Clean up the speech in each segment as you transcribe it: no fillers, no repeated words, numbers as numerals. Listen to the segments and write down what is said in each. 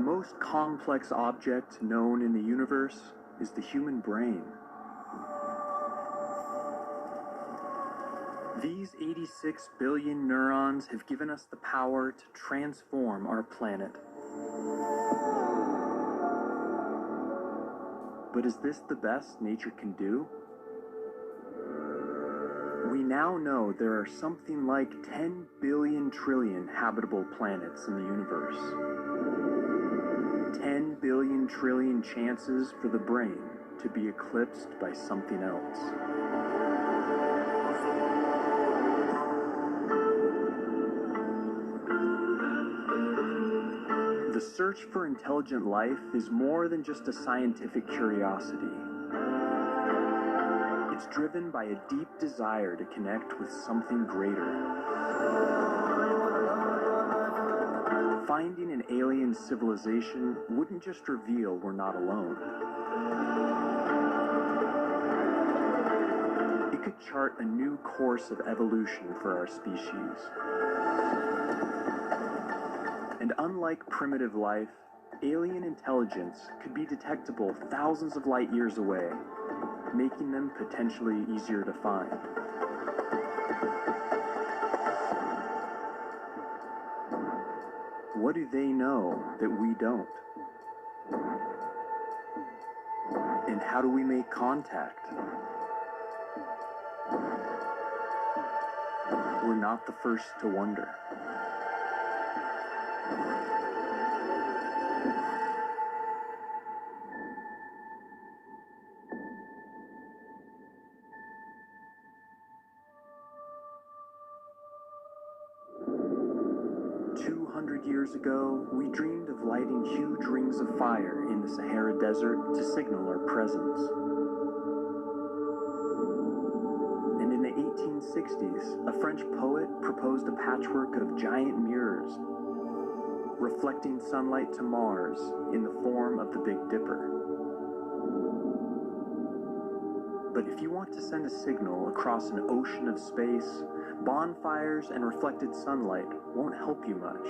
most complex object known in the universe is the human brain. These 86 billion neurons have given us the power to transform our planet. But is this the best nature can do? We now know there are something like 10 billion trillion habitable planets in the universe. 10 billion trillion chances for the brain to be eclipsed by something else. The search for intelligent life is more than just a scientific curiosity. It's driven by a deep desire to connect with something greater. Finding an alien civilization wouldn't just reveal we're not alone. It could chart a new course of evolution for our species. And unlike primitive life, alien intelligence could be detectable thousands of light years away, making them potentially easier to find. What do they know that we don't? And how do we make contact? We're not the first to wonder. Years ago, we dreamed of lighting huge rings of fire in the Sahara Desert to signal our presence. And in the 1860s, a French poet proposed a patchwork of giant mirrors, reflecting sunlight to Mars in the form of the Big Dipper. But if you want to send a signal across an ocean of space, bonfires and reflected sunlight won't help you much.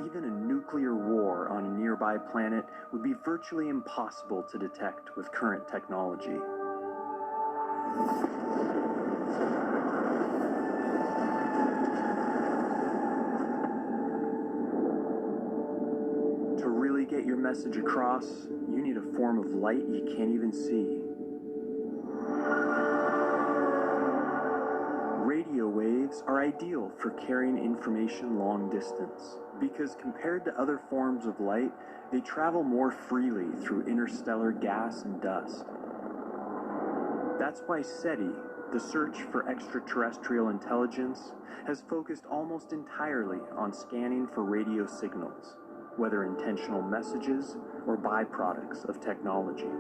Even a nuclear war on a nearby planet would be virtually impossible to detect with current technology. To really get your message across, you need a form of light you can't even see. Radio waves are ideal for carrying information long distance, because compared to other forms of light, they travel more freely through interstellar gas and dust. That's why SETI, the search for extraterrestrial intelligence, has focused almost entirely on scanning for radio signals, whether intentional messages or byproducts of technology.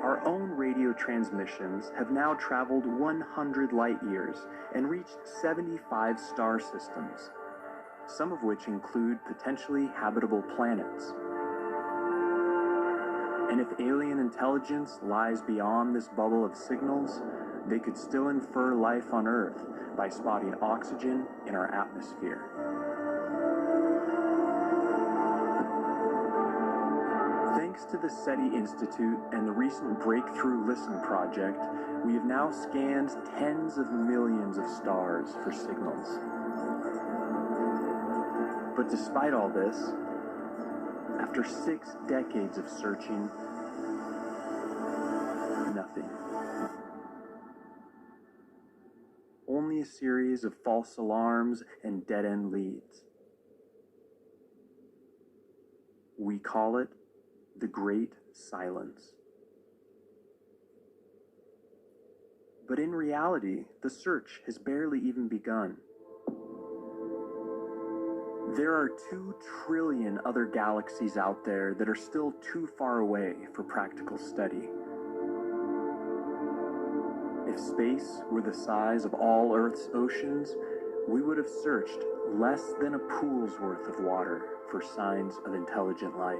Our own radio transmissions have now traveled 100 light years and reached 75 star systems, some of which include potentially habitable planets. And if alien intelligence lies beyond this bubble of signals, they could still infer life on Earth by spotting oxygen in our atmosphere. Thanks to the SETI Institute and the recent Breakthrough Listen project, we have now scanned tens of millions of stars for signals. But despite all this, after 6 decades of searching, nothing. Only a series of false alarms and dead-end leads. We call it the Great Silence. But in reality, the search has barely even begun. There are 2 trillion other galaxies out there that are still too far away for practical study. If space were the size of all Earth's oceans, we would have searched less than a pool's worth of water for signs of intelligent life.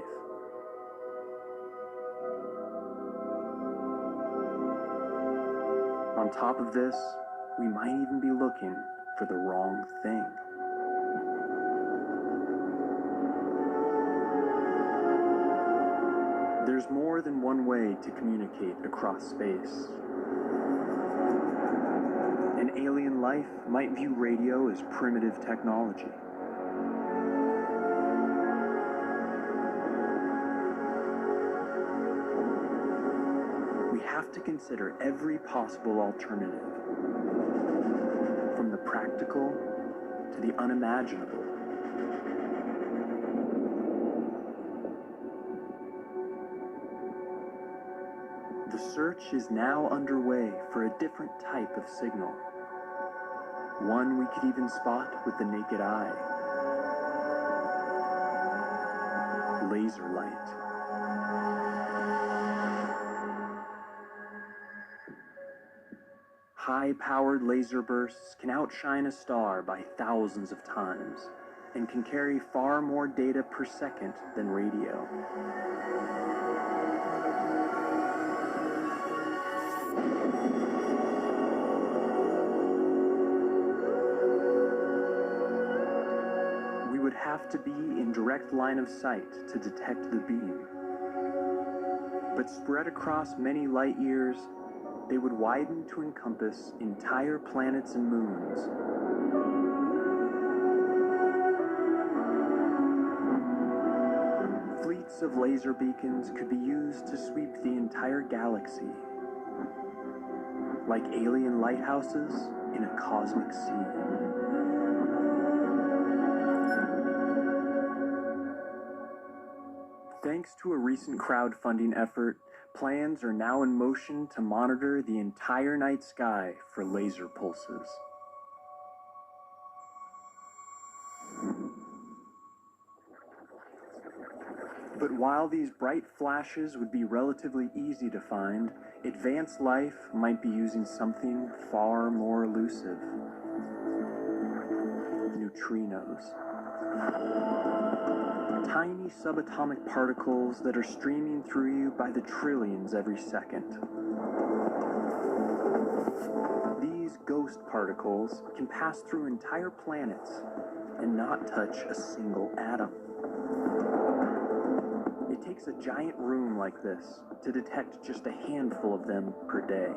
On top of this, we might even be looking for the wrong thing. There's more than one way to communicate across space. An alien life might view radio as primitive technology. We have to consider every possible alternative, from the practical to the unimaginable. The search is now underway for a different type of signal, one we could even spot with the naked eye: laser light. High-powered laser bursts can outshine a star by thousands of times and can carry far more data per second than radio. We would have to be in direct line of sight to detect the beam. But spread across many light years, they would widen to encompass entire planets and moons. Fleets of laser beacons could be used to sweep the entire galaxy, like alien lighthouses in a cosmic sea. Thanks to a recent crowdfunding effort, plans are now in motion to monitor the entire night sky for laser pulses. But while these bright flashes would be relatively easy to find, advanced life might be using something far more elusive: neutrinos. Tiny subatomic particles that are streaming through you by the trillions every second. These ghost particles can pass through entire planets and not touch a single atom. It takes a giant room like this to detect just a handful of them per day.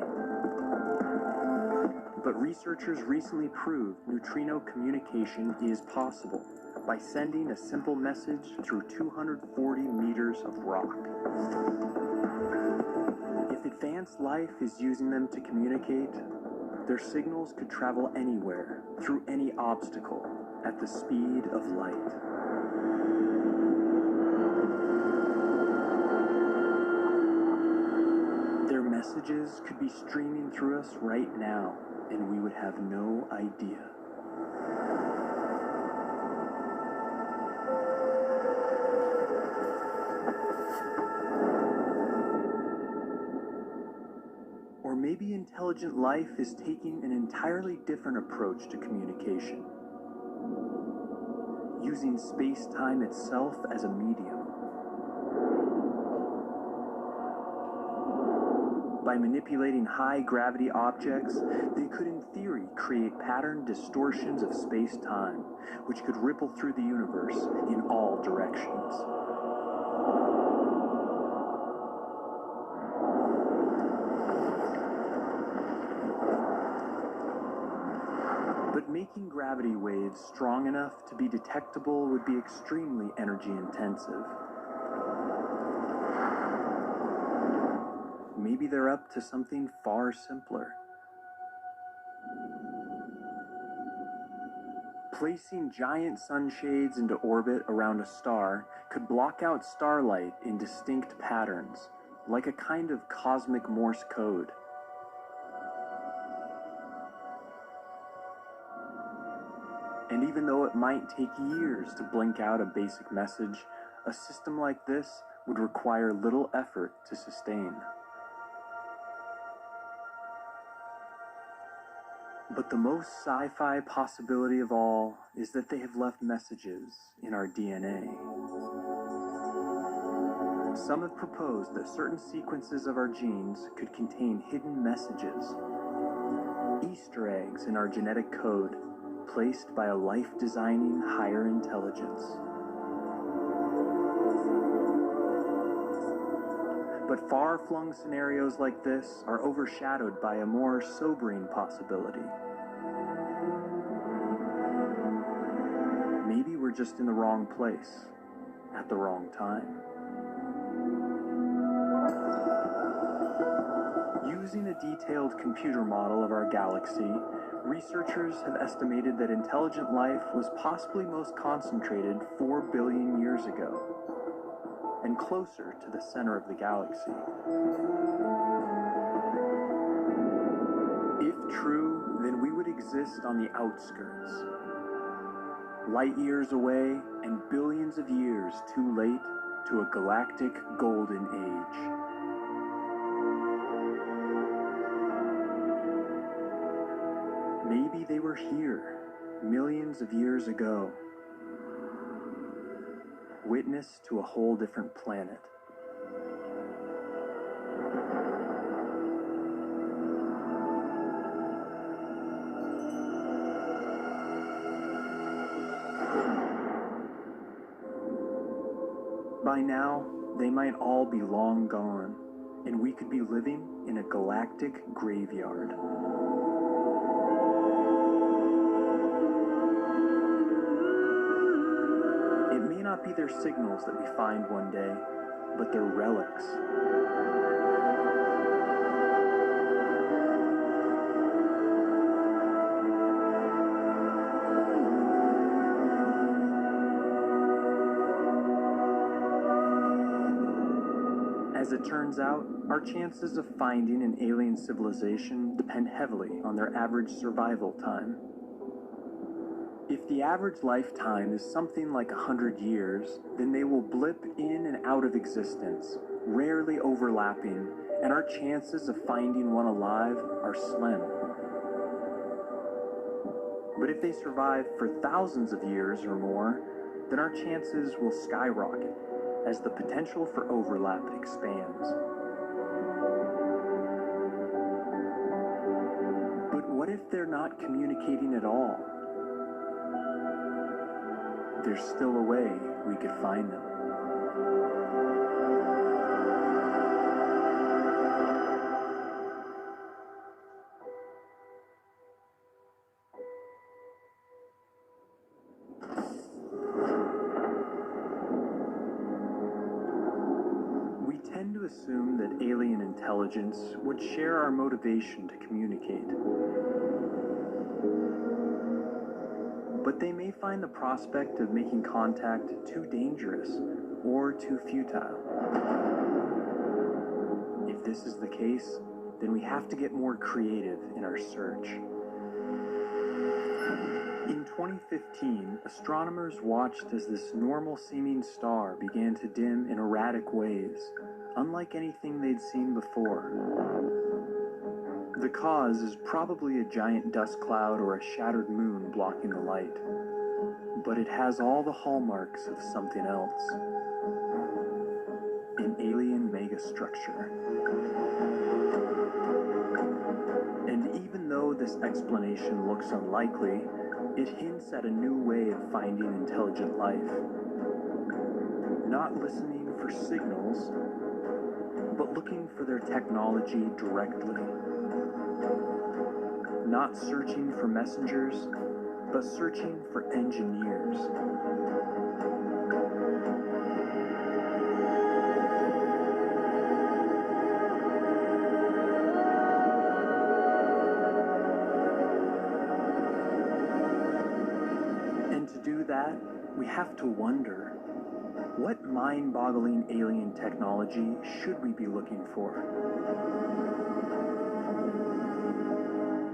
But researchers recently proved neutrino communication is possible by sending a simple message through 240 meters of rock. If advanced life is using them to communicate, their signals could travel anywhere, through any obstacle, at the speed of light. Their messages could be streaming through us right now, and we would have no idea. Or maybe intelligent life is taking an entirely different approach to communication, using space-time itself as a medium. By manipulating high-gravity objects, they could in theory create pattern distortions of space-time, which could ripple through the universe in all directions. But making gravity waves strong enough to be detectable would be extremely energy-intensive. Maybe they're up to something far simpler. Placing giant sunshades into orbit around a star could block out starlight in distinct patterns, like a kind of cosmic Morse code. And even though it might take years to blink out a basic message, a system like this would require little effort to sustain. But the most sci-fi possibility of all is that they have left messages in our DNA. Some have proposed that certain sequences of our genes could contain hidden messages, Easter eggs in our genetic code, placed by a life-designing higher intelligence. But far-flung scenarios like this are overshadowed by a more sobering possibility. Maybe we're just in the wrong place, at the wrong time. Using a detailed computer model of our galaxy, researchers have estimated that intelligent life was possibly most concentrated 4 billion years ago, and closer to the center of the galaxy. If true, then we would exist on the outskirts, light years away and billions of years too late to a galactic golden age. Maybe they were here millions of years ago, witness to a whole different planet. By now, they might all be long gone, and we could be living in a galactic graveyard. It may not be their signals that we find one day, but their relics. As it turns out, our chances of finding an alien civilization depend heavily on their average survival time. If the average lifetime is something like 100 years, then they will blip in and out of existence, rarely overlapping, and our chances of finding one alive are slim. But if they survive for thousands of years or more, then our chances will skyrocket as the potential for overlap expands. But what if they're not communicating at all? There's still a way we could find them. We tend to assume that alien intelligence would share our motivation to communicate. But they may find the prospect of making contact too dangerous or too futile. If this is the case, then we have to get more creative in our search. In 2015, astronomers watched as this normal-seeming star began to dim in erratic ways, unlike anything they'd seen before. The cause is probably a giant dust cloud or a shattered moon blocking the light, but it has all the hallmarks of something else. An alien megastructure. And even though this explanation looks unlikely, it hints at a new way of finding intelligent life. Not listening for signals, but looking for their technology directly. Not searching for messengers, but searching for engineers. And to do that, we have to wonder, what mind-boggling alien technology should we be looking for?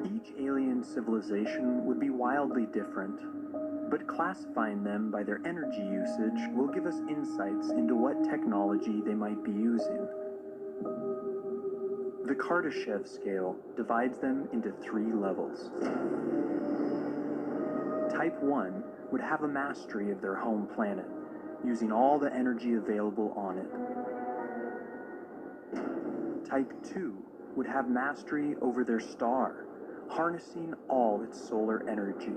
Each alien civilization would be wildly different, but classifying them by their energy usage will give us insights into what technology they might be using. The Kardashev scale divides them into 3 levels. Type 1 would have a mastery of their home planet, using all the energy available on it. Type 2 would have mastery over their star, harnessing all its solar energy.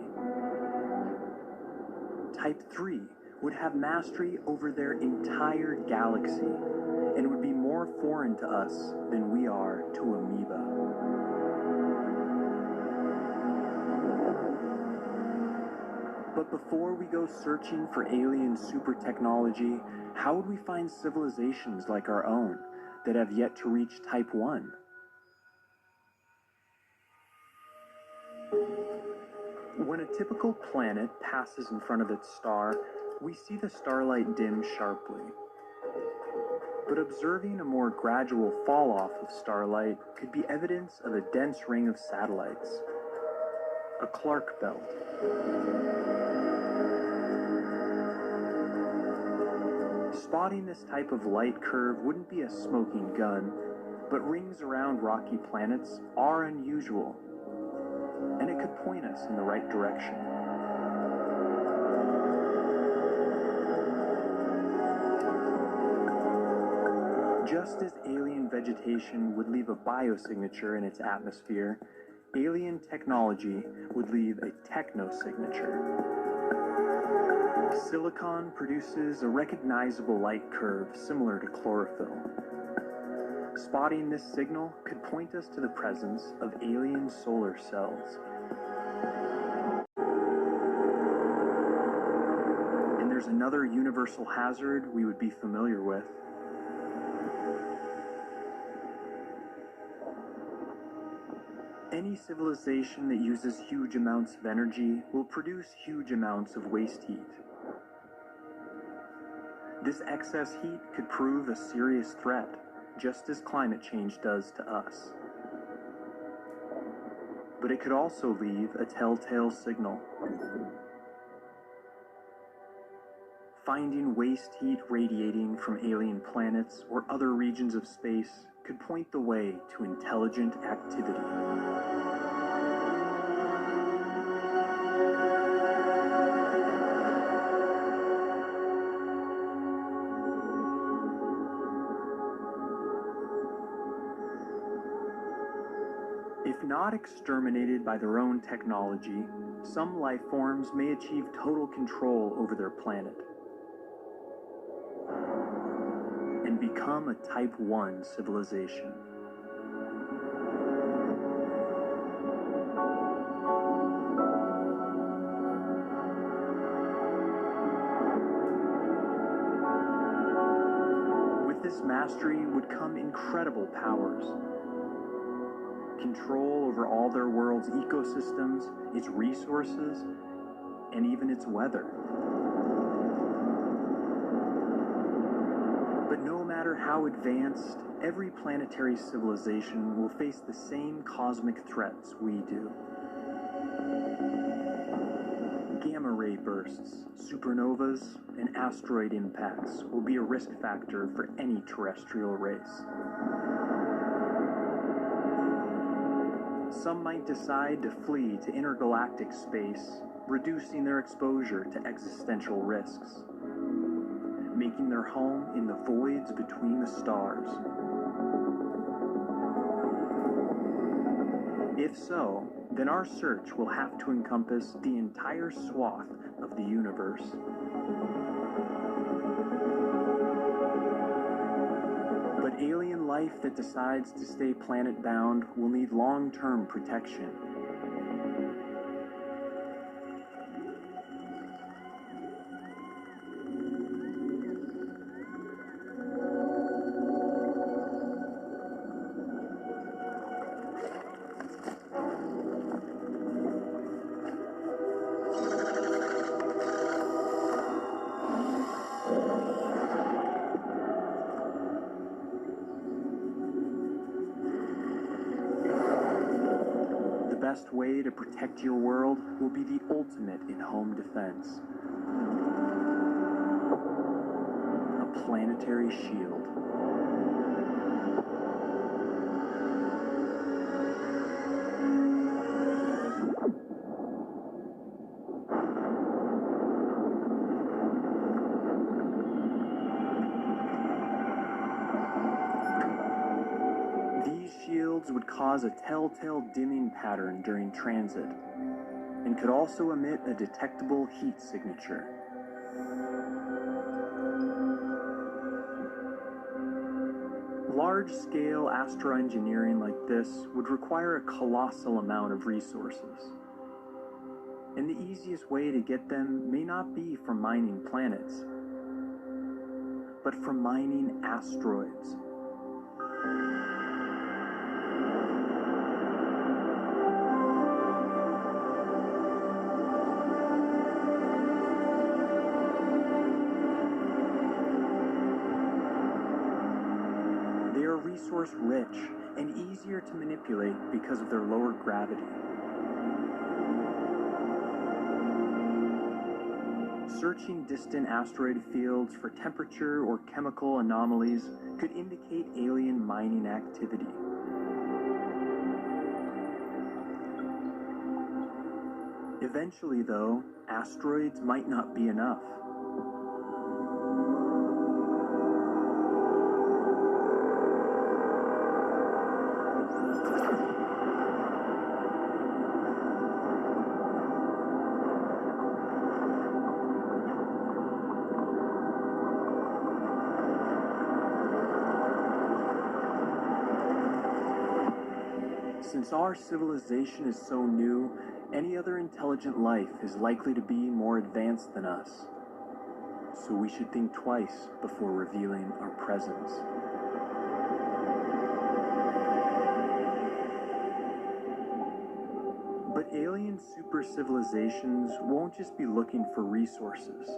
Type 3 would have mastery over their entire galaxy and would be more foreign to us than we are to amoeba. But before we go searching for alien super technology, how would we find civilizations like our own that have yet to reach Type 1? When a typical planet passes in front of its star, we see the starlight dim sharply. But observing a more gradual fall-off of starlight could be evidence of a dense ring of satellites, a Clark belt. Spotting this type of light curve wouldn't be a smoking gun, but rings around rocky planets are unusual, and it could point us in the right direction. Just as alien vegetation would leave a biosignature in its atmosphere, alien technology would leave a technosignature. Silicon produces a recognizable light curve similar to chlorophyll. Spotting this signal could point us to the presence of alien solar cells. And there's another universal hazard we would be familiar with. Any civilization that uses huge amounts of energy will produce huge amounts of waste heat. This excess heat could prove a serious threat, just as climate change does to us. But it could also leave a telltale signal. Finding waste heat radiating from alien planets or other regions of space could point the way to intelligent activity. If not exterminated by their own technology, some life forms may achieve total control over their planet and become a Type 1 civilization. With this mastery would come incredible powers. Control over all their world's ecosystems, its resources, and even its weather. But no matter how advanced, every planetary civilization will face the same cosmic threats we do. Gamma ray bursts, supernovas, and asteroid impacts will be a risk factor for any terrestrial race. Some might decide to flee to intergalactic space, reducing their exposure to existential risks, making their home in the voids between the stars. If so, then our search will have to encompass the entire swath of the universe. But alien life that decides to stay planet-bound will need long-term protection. The best way to protect your world will be the ultimate in home defense. A planetary shield. These shields would cause a telltale dimming pattern during transit, and could also emit a detectable heat signature. Large-scale astroengineering like this would require a colossal amount of resources. And the easiest way to get them may not be from mining planets, but from mining asteroids. They are resource-rich and easier to manipulate because of their lower gravity. Searching distant asteroid fields for temperature or chemical anomalies could indicate alien mining activity. Eventually, though, asteroids might not be enough. Since our civilization is so new, any other intelligent life is likely to be more advanced than us. So we should think twice before revealing our presence. But alien super civilizations won't just be looking for resources.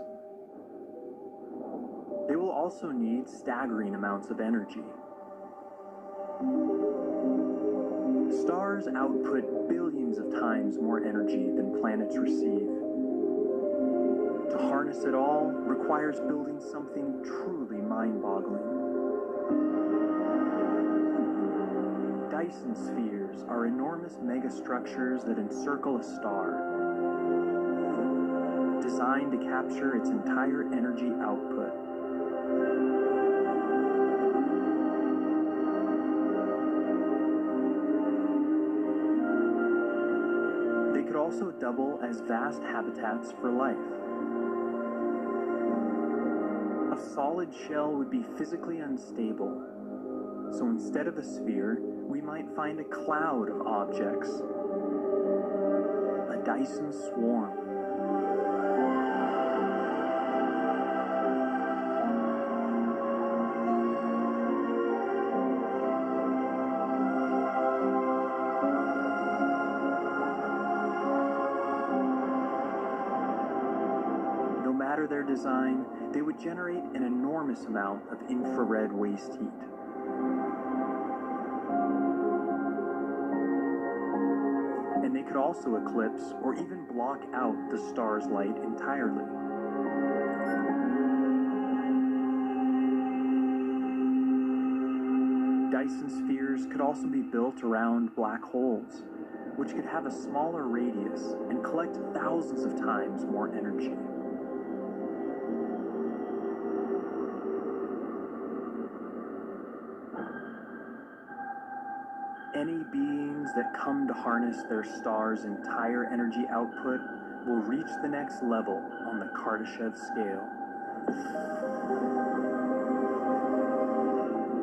They will also need staggering amounts of energy. Stars output billions of times more energy than planets receive. To harness it all requires building something truly mind-boggling. Dyson spheres are enormous megastructures that encircle a star, designed to capture its entire energy output. Also double as vast habitats for life. A solid shell would be physically unstable, so instead of a sphere, we might find a cloud of objects, a Dyson swarm. Their design, they would generate an enormous amount of infrared waste heat. And they could also eclipse or even block out the star's light entirely. Dyson spheres could also be built around black holes, which could have a smaller radius and collect thousands of times more energy. Any beings that come to harness their star's entire energy output will reach the next level on the Kardashev scale.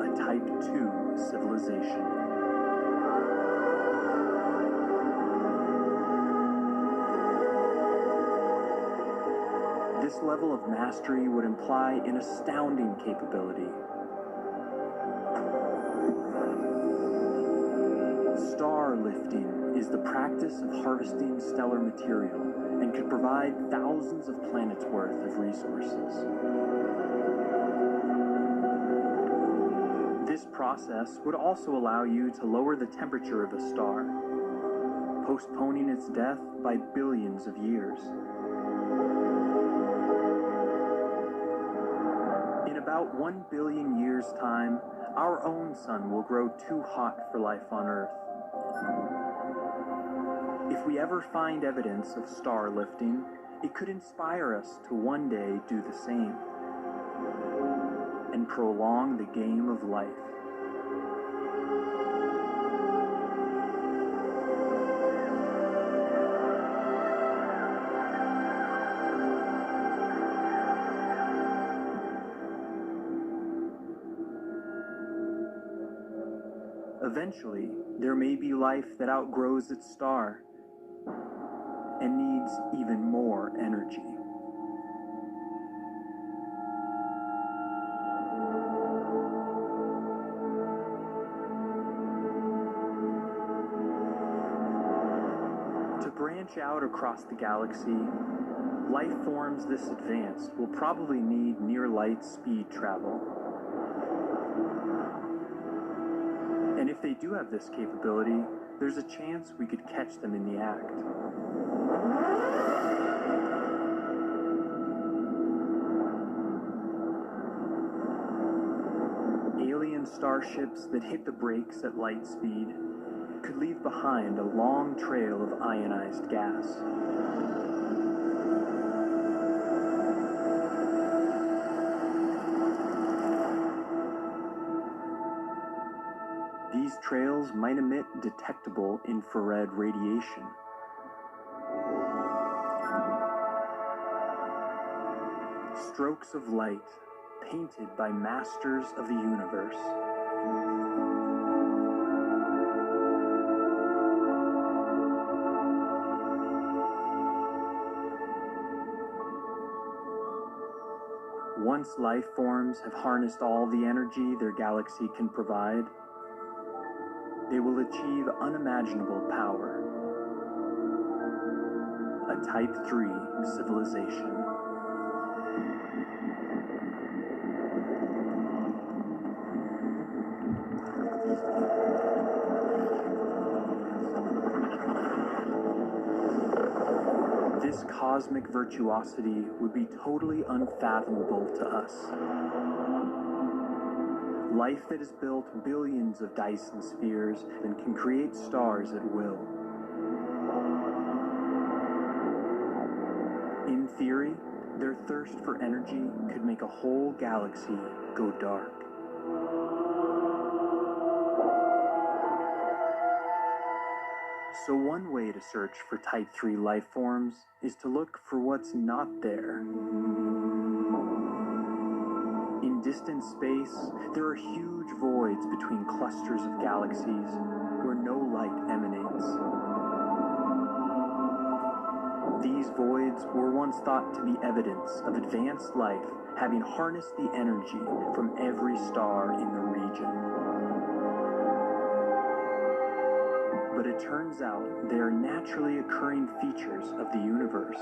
A Type 2 civilization. This level of mastery would imply an astounding capability. Star lifting is the practice of harvesting stellar material and could provide thousands of planets' worth of resources. This process would also allow you to lower the temperature of a star, postponing its death by billions of years. In about 1 billion years' time, our own sun will grow too hot for life on Earth. If we ever find evidence of star lifting, it could inspire us to one day do the same and prolong the game of life. Eventually, there may be life that outgrows its star and needs even more energy. To branch out across the galaxy, life forms this advanced will probably need near-light speed travel. And if they do have this capability, there's a chance we could catch them in the act. Alien starships that hit the brakes at light speed could leave behind a long trail of ionized gas. These trails might emit detectable infrared radiation. Strokes of light painted by masters of the universe. Once life forms have harnessed all the energy their galaxy can provide, they will achieve unimaginable power. A Type 3 civilization. This cosmic virtuosity would be totally unfathomable to us. Life that has built billions of Dyson spheres and can create stars at will. In theory, their thirst for energy could make a whole galaxy go dark. So one way to search for Type 3 life forms is to look for what's not there. In distant space, there are huge voids between clusters of galaxies where no light emanates. These voids were once thought to be evidence of advanced life having harnessed the energy from every star in the region. But it turns out they are naturally occurring features of the universe.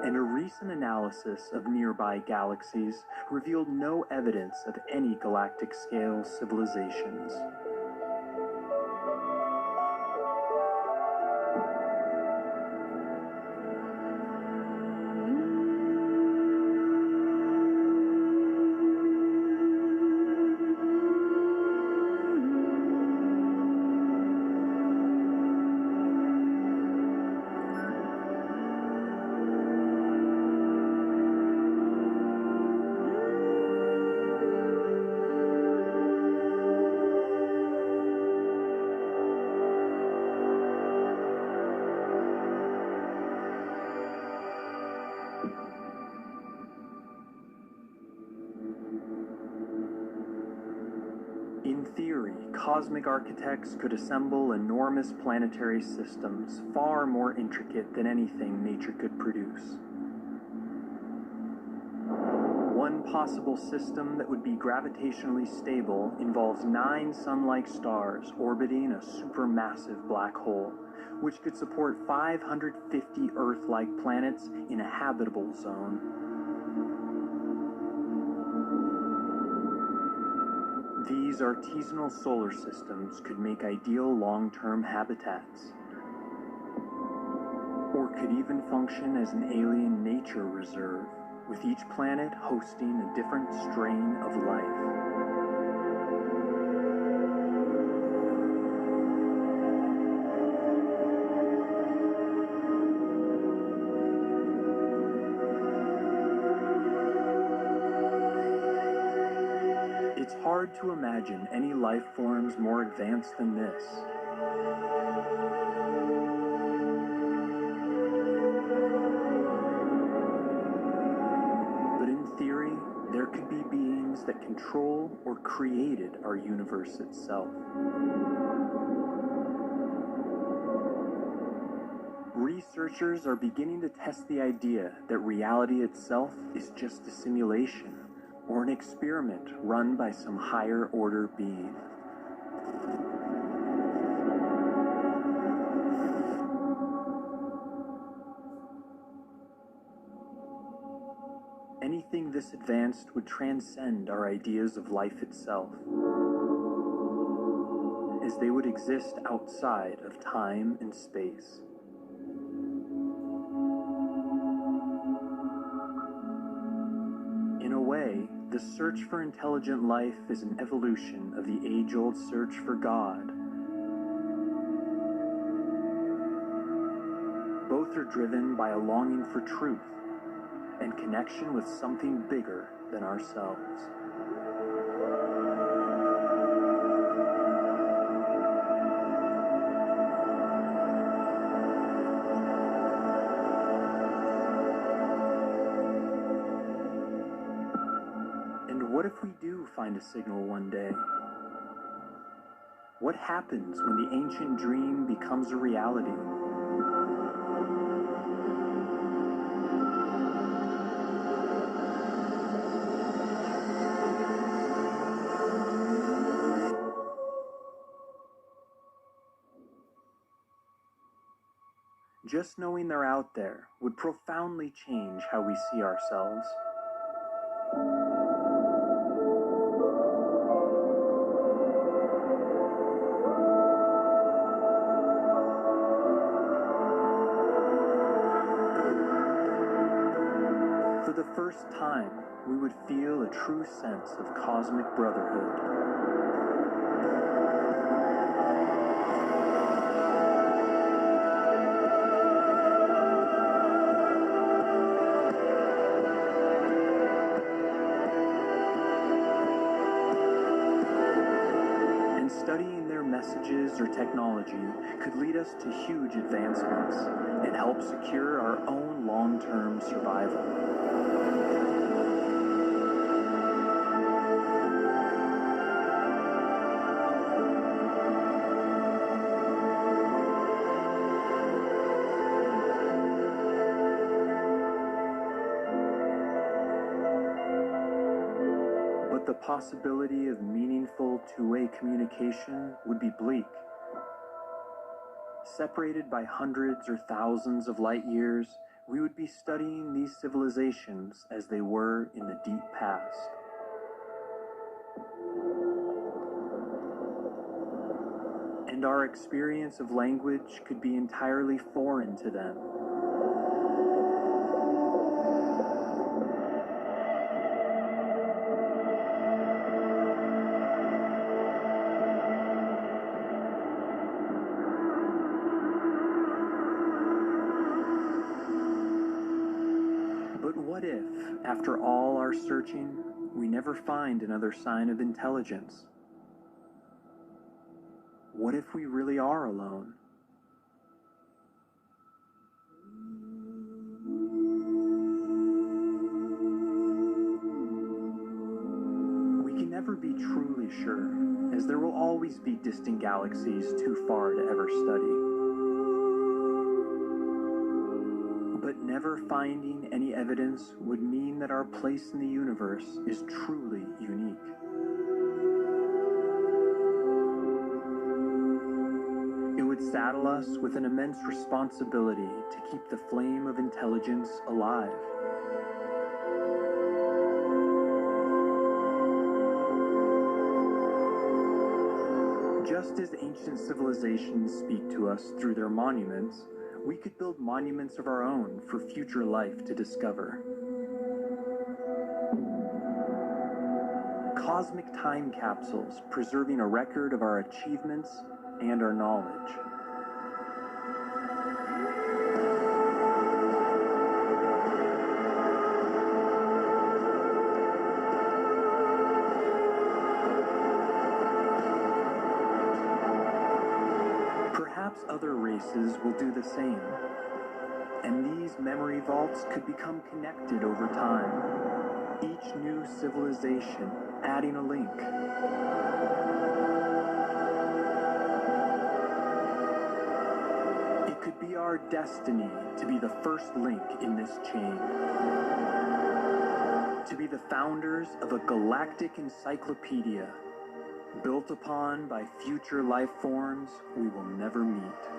And a recent analysis of nearby galaxies revealed no evidence of any galactic-scale civilizations. In theory, cosmic architects could assemble enormous planetary systems far more intricate than anything nature could produce. One possible system that would be gravitationally stable involves 9 sun-like stars orbiting a supermassive black hole, which could support 550 Earth-like planets in a habitable zone. These artisanal solar systems could make ideal long-term habitats, or could even function as an alien nature reserve, with each planet hosting a different strain of life. It's hard to imagine any life forms more advanced than this. But in theory, there could be beings that control or created our universe itself. Researchers are beginning to test the idea that reality itself is just a simulation or an experiment run by some higher order being. Anything this advanced would transcend our ideas of life itself, as they would exist outside of time and space. In a way, the search for intelligent life is an evolution of the age-old search for God. Both are driven by a longing for truth and connection with something bigger than ourselves. And what if we do find a signal one day? What happens when the ancient dream becomes a reality? Just knowing they're out there would profoundly change how we see ourselves. For the first time, we would feel a true sense of cosmic brotherhood. Studying their messages or technology could lead us to huge advancements and help secure our own long-term survival. But the possibility of meaningful two-way communication would be bleak. Separated by hundreds or thousands of light years, we would be studying these civilizations as they were in the deep past. And our experience of language could be entirely foreign to them. But what if, after all our searching, we never find another sign of intelligence? What if we really are alone? We can never be truly sure, as there will always be distant galaxies too far to ever study. But never finding any evidence would mean that our place in the universe is truly unique. It would saddle us with an immense responsibility to keep the flame of intelligence alive. Just as ancient civilizations speak to us through their monuments, we could build monuments of our own for future life to discover. Cosmic time capsules preserving a record of our achievements and our knowledge. Perhaps other races will do the same, and these memory vaults could become connected over time. Each new civilization adding a link. It could be our destiny to be the first link in this chain. To be the founders of a galactic encyclopedia built upon by future life forms we will never meet.